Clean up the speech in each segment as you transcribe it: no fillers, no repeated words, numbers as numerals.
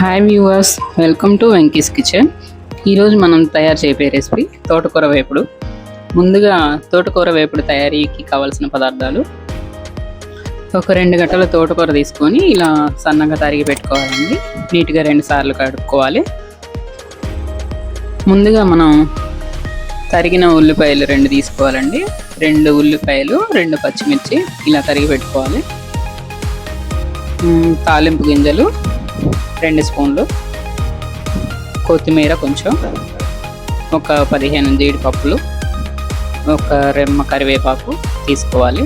Hi viewers, welcome to Venky's kitchen. ఈరోజు మనం తయారు చేయబోయే రెసిపీ తోటకూర వేపుడు. ముందుగా తోటకూర వేపుడు తయారీకి కావాల్సిన పదార్థాలు: ఒక 2 గంటల తోటకూర తీసుకొని ఇలా సన్నగా తరిగి పెట్టుకోవాలండి. నీట్గా 2 సార్లు కడుక్కోవాలి. ముందుగా మనం తరిగిన ఉల్లిపాయలు 2 తీసుకోవాలండి. 2 ఉల్లిపాయలు, 2 పచ్చిమిర్చి ఇలా తరిగి పెట్టుకోవాలి. తాలింపు గింజలు 2 స్పూన్లు, కొత్తిమీర కొంచెం, ఒక 15 జీడిపప్పులు, ఒక రెమ్మ కరివేపాకు తీసుకోవాలి.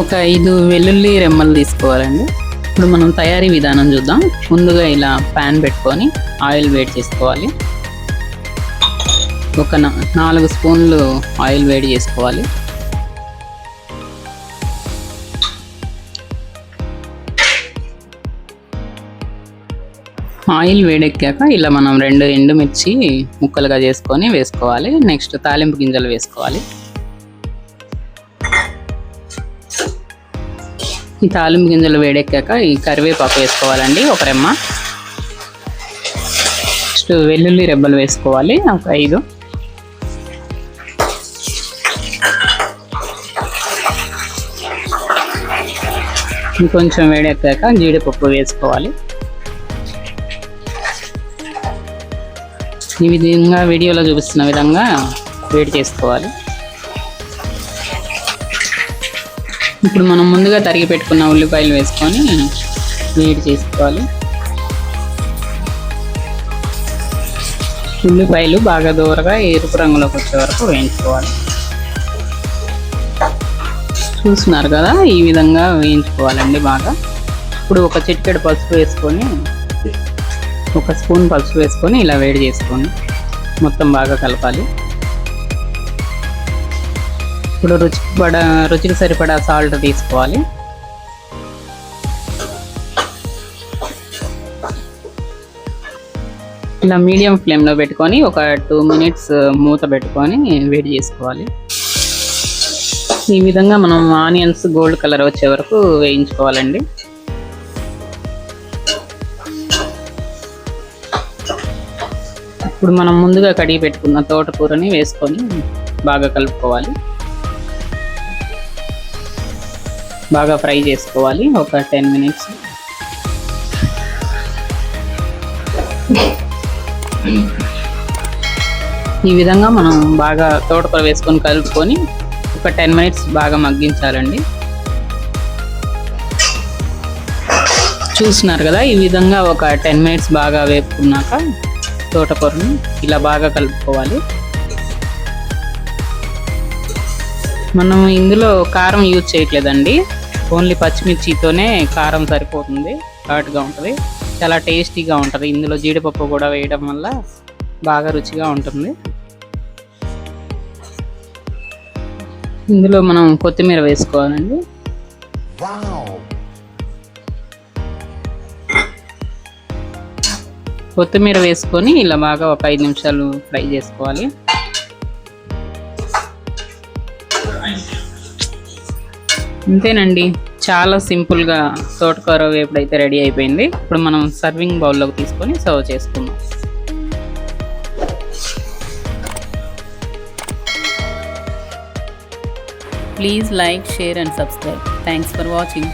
ఒక 5 వెల్లుల్లి రెమ్మలు తీసుకోవాలండి. ఇప్పుడు మనం తయారీ విధానం చూద్దాం. ముందుగా ఇలా ప్యాన్ పెట్టుకొని ఆయిల్ వేడి చేసుకోవాలి. ఒక 4 స్పూన్లు ఆయిల్ వేడి చేసుకోవాలి. ఆయిల్ వేడెక్కాక ఇలా మనం 2 ఎండుమిర్చి ముక్కలుగా చేసుకొని వేసుకోవాలి. నెక్స్ట్ తాలింపు గింజలు వేసుకోవాలి. ఈ తాలింపు గింజలు వేడెక్కాక ఈ కరివేపాకు వేసుకోవాలండి, ఒక రెమ్మ. నెక్స్ట్ వెల్లుల్లి రెబ్బలు వేసుకోవాలి, ఒక 5. ఇంకొంచెం వేడెక్కాక జీడిపప్పు వేసుకోవాలి. ఈ విధంగా వీడియోలో చూపిస్తున్న విధంగా వేడి చేసుకోవాలి. ఇప్పుడు మనం ముందుగా తరిగి పెట్టుకున్న ఉల్లిపాయలు వేసుకొని వేడి చేసుకోవాలి. ఉల్లిపాయలు బాగా దూరగా ఎరుపు రంగులోకి వచ్చే వరకు వేయించుకోవాలి. చూస్తున్నారు కదా, ఈ విధంగా వేయించుకోవాలండి బాగా. ఇప్పుడు ఒక చిటికెడు పసుపు వేసుకొని, ఒక స్పూన్ పసుపు వేసుకొని ఇలా వేడి చేసుకొని మొత్తం బాగా కలపాలి. ఇప్పుడు రుచికి సరిపడా సాల్ట్ తీసుకోవాలి. ఇలా మీడియం ఫ్లేమ్లో పెట్టుకొని ఒక 2 మినిట్స్ మూత పెట్టుకొని వేడి చేసుకోవాలి. ఈ విధంగా మనం ఆనియన్స్ గోల్డ్ కలర్ వచ్చే వరకు వేయించుకోవాలండి. ఇప్పుడు మనం ముందుగా కడిగి పెట్టుకున్న తోటకూరని వేసుకొని బాగా కలుపుకోవాలి. బాగా ఫ్రై చేసుకోవాలి ఒక 10 మినిట్స్. ఈ విధంగా మనం బాగా తోటకూర వేసుకొని కలుపుకొని ఒక 10 మినిట్స్ బాగా మగ్గించాలండి. చూస్తున్నారు కదా, ఈ విధంగా ఒక 10 మినిట్స్ బాగా వేపుకున్నాక తోటకూరని ఇలా బాగా కలుపుకోవాలి. మనం ఇందులో కారం యూజ్ చేయట్లేదండి, ఓన్లీ పచ్చిమిర్చితోనే కారం సరిపోతుంది. ఘాటుగా ఉంటుంది, చాలా టేస్టీగా ఉంటుంది. ఇందులో జీడిపప్పు కూడా వేయడం వల్ల బాగా రుచిగా ఉంటుంది. ఇందులో మనం కొత్తిమీర వేసుకోవాలండి. కొత్తిమీర వేసుకొని ఇలా బాగా ఒక 5 నిమిషాలు ఫ్రై చేసుకోవాలి. అంతేనండి, చాలా సింపుల్గా తోటకూర వేపుడు అయితే రెడీ అయిపోయింది. ఇప్పుడు మనం సర్వింగ్ బౌల్లోకి తీసుకొని సర్వ్ చేసుకుందాం. Please like, share and subscribe. Thanks for watching.